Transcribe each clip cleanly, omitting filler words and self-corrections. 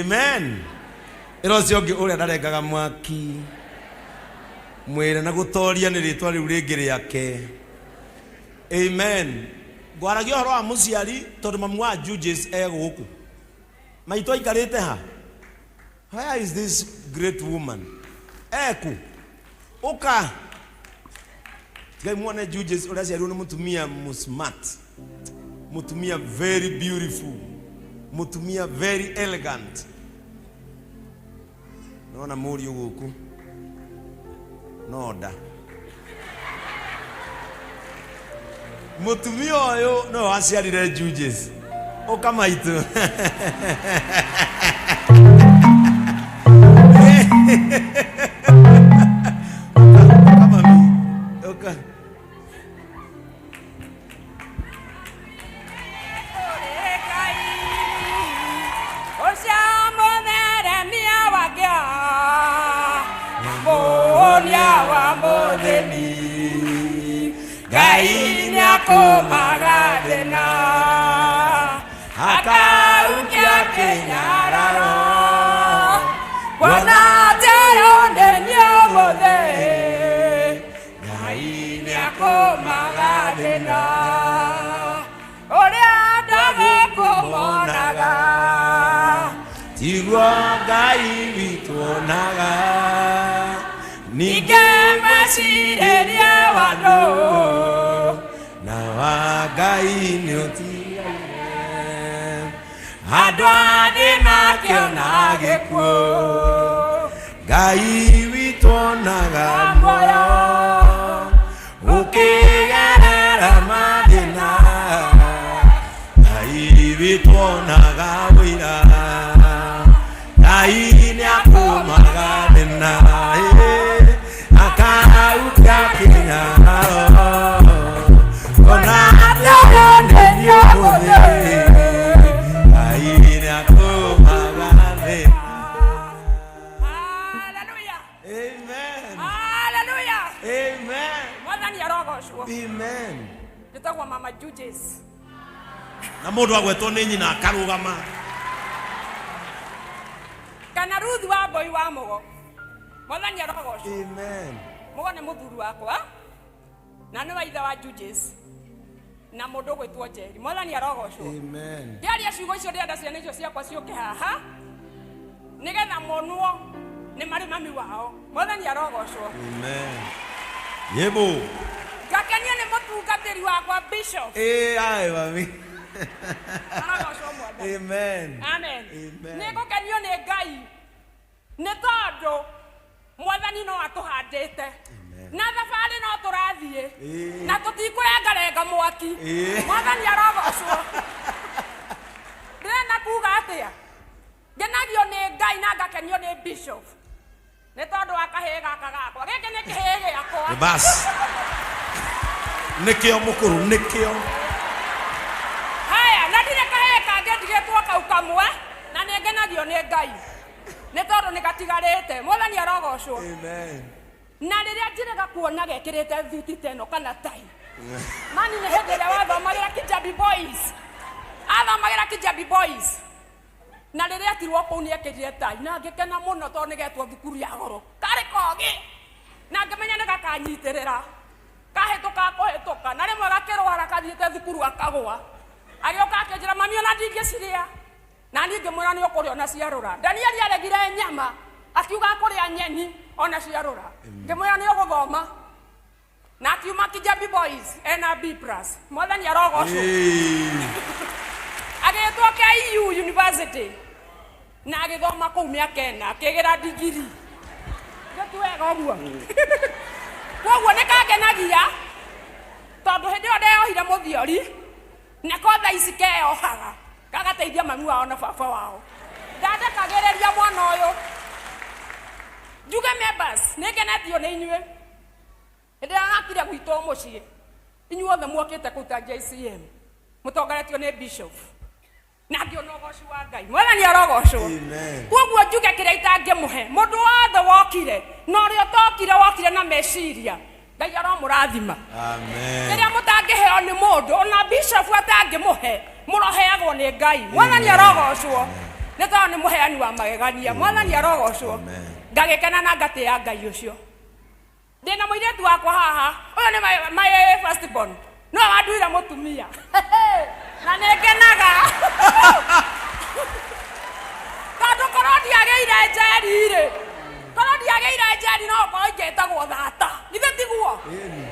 Amen. Irocio ngi uria ndarengaga mwaki mwire na gutoria ni ritwa riu ringi riake. Amen. Gwaragia horo wa muciari tondu mamu wa Judges guku. Maito ikarite ha. Where is this great woman? Eku. Uka. Gai muone Judges uria ciarirwo ni mutumia smart. Mutumia very beautiful. Mutumia very elegant. Naona muri guku. Noda. Mutumia oyo no aciarire Judges. Oka maitu. Kama mimi. Oka. Gainya kumagadena akaukia kenyararo wana tero ndenyo mode gainya kumagadena oria ndage kumonaga tigwa Ngai wituonaga nikemecireria wano na wa Ngai nĩũtigaire andũ athĩ makĩona gĩkuũ Ngai witũ onaga muoyo ũkĩgerera mathĩna Ngai witũ onaga wĩra Ngai nĩakũmaga thĩna akaukia kenyararo ona ateo ndenyo mothe Ngai nĩakũmaga thĩna. Hallelujah. Amen. Hallelujah. Amen. Mwathani arogocwo. Amen. Njĩtagwo Mama Judges. Na mũndũ agwetwo nĩ nyina akarũgama. Kana Ruth wa Mboi wa Mũgo. Mwathani arogocwo. Amen. Mũgo nĩ mũthuri wakwa na nĩ wa ithe wa Judges na mũndũ gwĩtwo Njeri. Mwathani arogocwo. Amen. Ndiaria ciugo icio ndĩrenda ciana icio ciakwa ciũke haha nĩgetha monwo nĩ marĩ mami wao. Mwathani arogocwo. Amen. Yebo. Ngakenio nĩ mũtungatĩri wakwa Bishop. Ai mami. Arogocwo Mwathani. Amen. Amen. Amen. Nĩngũkenio nĩ Ngai nĩ tondũ Mwathani no atũhandĩte na thabarĩ no tũrathiĩ na tũtikũrengarenga mwaki. Mwathani arogocwo. Ndĩrenda kuga atĩa? Ngenagio nĩ Ngai na ngakenio nĩ Bishop nĩ tondũ wa kahĩĩ gaka gakwa. Gĩkĩ nĩ kĩhĩĩ gĩakwa. Bas. Nĩkĩo mũkũrũ nĩkĩo. Haya, na ndirĩ kahĩĩ kangĩ ndigĩtwo kau kamwe na nĩ ngenagio nĩ Ngai nĩ tondũ nĩ gatigarĩte. Mwathani arogocwo. Amen. Na rĩrĩa njĩrĩga kuona gekĩrĩte thuti teno kana tai mani nĩ hĩndĩ ĩrĩa wathomagĩra Kijabi Boys, athomagĩra Kijabi Boys na rĩrĩa atirwo kũu nĩ ekĩrire tai na ngĩkena mũno tondũ nĩgetwo thukuru ya goro karĩ kogĩ na ngĩmenya nĩ gakanyitĩrĩra kahĩtũka kũhĩtũka na rĩmwe gakĩrwara kathiĩte thukuru akagũa agĩũka akĩnjĩra mami ona ndingĩcirĩa na niĩ ngĩmwĩra nĩ ũkũrĩa ona ciarũra. Danieli aregire nyama akiuga kũrĩa nyeni ona ciarũra. Ngĩmwĩra nĩ ũgũthoma na akiuma Kijabi Boys ena B+. Mwathani arogocwo. Agĩtwo KU University na agĩthoma kũu mĩaka ĩna akĩgĩra digiri. Gĩtuwega ũguo. Koguo nĩ kangenagia tondũ hĩndĩ ĩyo ndeyohire mũthiori na kotha ici keyohaga gagateithia mami wao na baba wao. Ndandekagĩrĩria mwana ũyũ. Njuge members nĩ ngenetio nĩ inyuĩ. Hĩndĩ ĩrĩa nakire gwitũ mũciĩ inyuothe mokĩte kũruta JCM mũtongoretio nĩ Bishop na ngĩona ũgoci wa Ngai. Mwathani arogocwo. Koguo njuge kĩrĩa itangĩmũhe mũndũ wothe wokire na ũrĩa ũtokire wokire na meciria Ngai aromũrathima. Amen. Rĩrĩa mũtangĩheo nĩ mũndũ ona Bishop atangĩmũhe mũroheagwo nĩ Ngai. Mwathani arogocwo. nä tondå nä må heani wa magegania mwathani arogocwo ngagä kena na ngatä ya Ngai å cio ndä na må irä wakwa haha å yå nä my first born no wanduire må tumia na nä ngenaga tondå korwo ndiagä ire njeri-rä korwo ndiagä ire njeri no korwo ingätagwo thata githä tiguo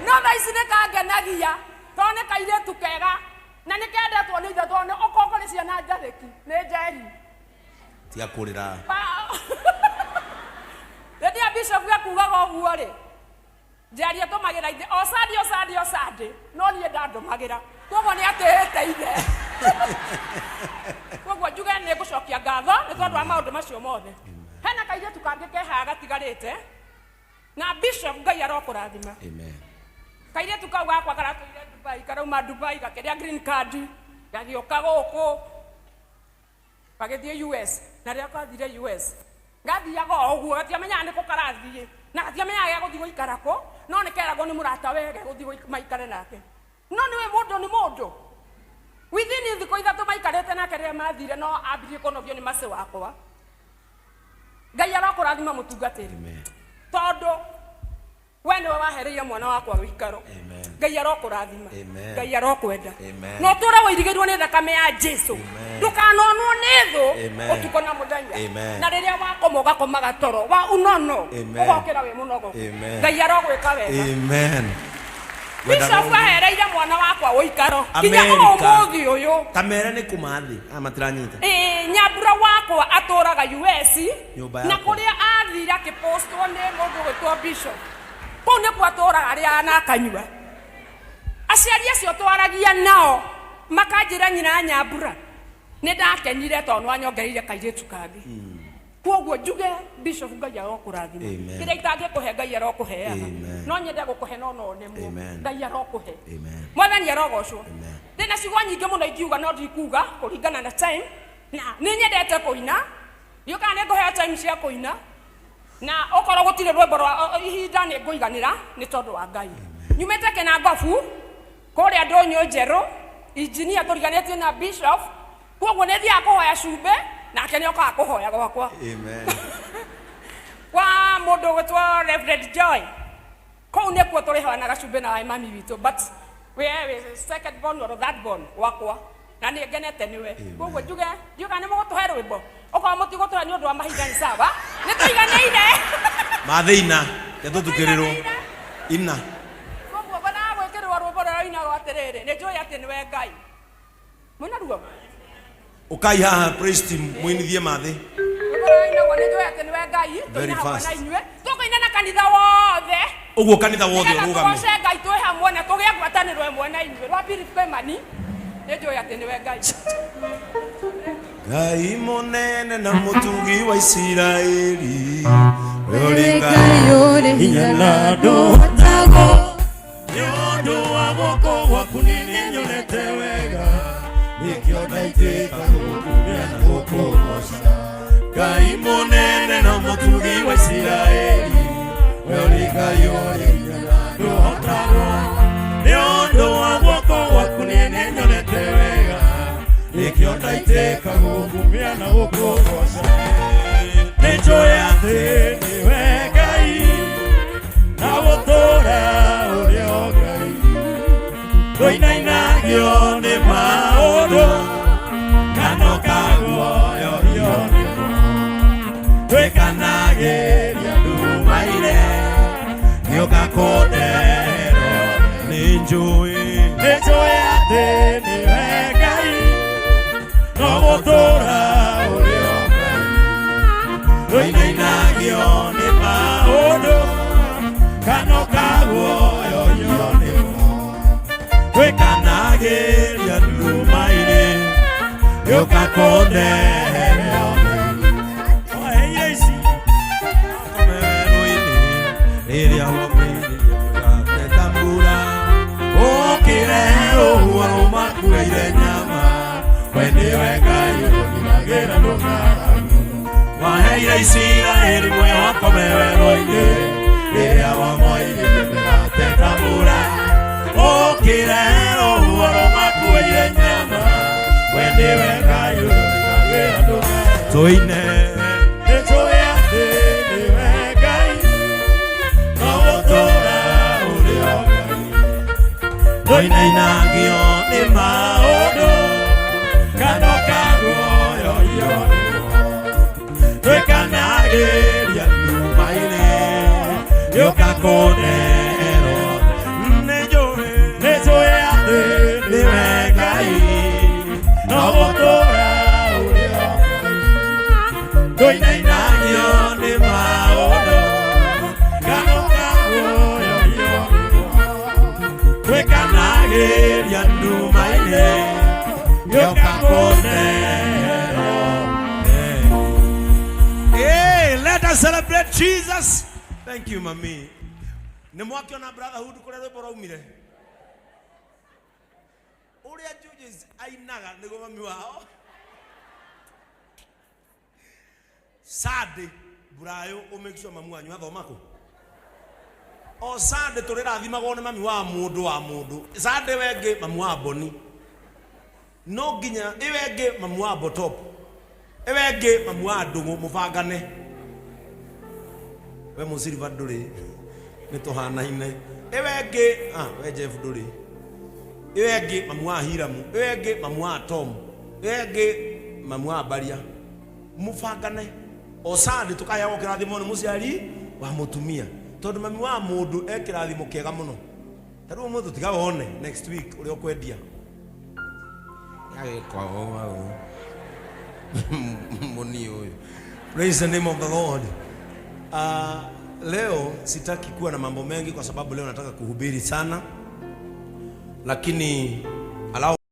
no thaa ici nä kangenagia tondå nä kairä tu kega na nä kendetwo nä ithe tondå okongo nä ciana njathä ki nä njeri tia kå rä ra rä ndia bishop ekugaga å guo rä njeri atå magä ra ithe o sandi no niä ndandå magä ra koguo nä atä hä te ithe koguo njuge nä ngå cokia ngatho nä tondå wa maå ndå macio mothe hena kairä tu kangä kehaga gatigarä te na bishop Ngai arokå rathima kairä tu kau gakwa karatå ire Dubai karauma Dubai gakä rä a green card gagä å ka gå kå gagä thiä US na rä a kwathire US gathiaga å guo gatiamenyaga nä kå karathiä na gatiamenyaga gä gå thiä gå ikara kå no nä keragwo nä må rata wege gå thiä maikare nake no nä we må ndå nä må ndå within thikå ithatå maikarä te nake rä rä a mathire no ambirie kå nogio nä macä wakwa Ngai arokå rathima må tungatä ri tondå we nä we wahereire mwana wakwa wä ikaro Ngai arokå rathima Ngai arokwenda no tå re wå irigä irwo nä thakame ya Jesu ndå kanonwo nä thå å tukå na må thenya na rä rä a wakoma å gakomaga toro wa unono å gokä ra wä må nogo Ngai arogwä ka wega Bishop ahereire mwana wakwa wå ikaro nginya å må thä å yå kamere nä kå mathä matiranyita nyambura wakwa atå raga US na kå rä a athire akä postwo nä må ndå gwä two Bishop kũu nĩ kuo atũraga arĩa na akanyua aciari acio twaragia nao makanjĩra nyina Nyambura nĩ ndakenire tondũ nĩwanyongereire kairĩtu kangĩ koguo njuge Bishop Ngai arokũrathima kĩrĩa itangĩkũhe Ngai arokũheaga no nyende gũkũhe no nemwo Ngai arokũhe mwathani arogocwo ndĩna ciugo nyingĩ mũno ingiuga no ndikuga kũringana na time na nĩ nyendete kũina gĩũkaga nĩ ngũheo time cia kũina na okorwo gũtirĩ rwĩmbo rwa ihinda nĩ ngũiganĩra nĩ tondũ wa Ngai nyumĩte Kĩnangobu kũrĩa Ndũnyũ njerũ injinia tũriganĩtie na Bishop koguo nĩ thiaga kũhoya cumbĩ nake nĩ okaga kũhoya gwakwa kwa mũndũ gwĩtwo Reverend Joy kũu nĩkuo tũrĩhoanaga cumbĩ na mami witũ but we second born or that born wakwa na nĩ ngenete nĩwe koguo njuge ndiũka nĩ mũgũtũhe rwĩmbo okorwo mũtigũtũhe nĩ ũndũ wa mahinda nĩ sawa nĩ tũiganĩire mathĩ ina tũtukĩrĩrwo ina koguo bana gwĩkĩrwo rwĩmbo rũrĩa rũinagwo atĩrĩrĩ nĩ njũĩ atĩ nĩwe Ngai mwĩna ruo ũkai haha praise team mũinithie mathĩ rwĩmbo rũrĩa rũinagwo nĩ njũĩ atĩ nĩwe Ngai tũinaga na inyuĩ tũkũina na kanitha wothe ũguo kanitha wothe ũrũgame tũgoce Ngai twĩ hamwe na tũgĩe ngwatanĩro ĩmwe na inyuĩ rwa Philip Kimani nĩ njũĩ atĩ nĩwe Ngai Ngai mũnene na mũtugi wa Isiraeli ũrĩ Ngai ũrĩ hinya na ndũhotagwo nĩ ũndũ wa guoko gwaku nĩ nyonete wega nĩkĩo ndaitĩka gũkumia na gũkũgoca Ngai mũnene na mũtugi wa Isiraeli ũrĩ Ngai ũrĩ hinya na ndũhotagwo nĩ ũndũ wa guoko gwaku nĩ nyonete wega nĩkĩo ndaitĩka gũkumia na gũkũgoca nĩ njũĩ atĩ nĩwe Ngai na gũtũũra ũrĩ o Ngai ndũinainagio nĩ maũndũ kana ũkaguoyorio nĩmo twĩkanagĩria nduma-inĩ gĩũka kũnderwo nĩ njũĩ atĩ nĩwe Ngai no gũtũũra ũrĩ o Ngai ndũinainagio nĩ maũndũ kana ũkaguoyorio nĩmo twĩkanagĩria nduma-inĩ gĩũka kũnderwo oheire ici akomerwo-inĩ rĩrĩa wamĩrĩria mũgateta mbura ũkĩre rũhuho rũmakuĩire nyama we nĩwe Ngai ũrũmagĩra ndũng'aragu waheire Isiraeli muoyo wakome werũ-inĩ rĩrĩa wamoire mũgateta mbura ũkĩre rũhuho rũmakuĩire nyama we nĩwe Ngai ũrũmagĩra ndũng'aragu toine Nĩtũĩ atĩ nĩwe Ngai, no gũtũũra ũrĩ o Ngai. Ndũinainagio nĩ maũndũ Kano ka guoyohio nĩguo, twĩkanagĩria nduma-inĩ gĩũka kũneherwo. nĩtũĩ atĩ nĩwe Ngai, no gũtũũra ũrĩ o Ngai. Ndũinainagio nĩ maũndũ Kano ka guoyohio nĩguo, twĩkanagĩria nduma-inĩ gĩũka kũneherwo. Hey, let us celebrate Jesus. Thank you, mami. Nĩ mwakiona brotherhood kũrĩa rwĩmbo raumire? Ũrĩa Judges ainaga nĩguo mami wao. Sunday Brayo make sure mamu wanyu athomako. O Sunday tũrĩrathimagwo nĩ mami wa mũndũ. Sunday wenge mamu wa Boni. No nginya iwenge mamu wa Botop. Iwenge mamu wa Ndũng'ũ mũbangane. We mũsiriva ndũrĩ. Nĩtũhanaine. Iwenge we Jeff ndũrĩ. Iwenge mamu wa Hiramu. Iwenge mamu wa Tom. Iwenge mamu wa Baria. Mũbangane. O Sunday tukayagwo kĩrathimo nĩ mũciari wa mũtumia. Tondũ mami wa mũndũ kĩrathimo kĩega mũno. Tarĩu mũndũ tiga wone next week ũrĩa ũkwendia. Praise the name of the Lord. Leo sitaki kuwa na mambo mengi kwa sababu leo nataka kuhubiri sana, lakini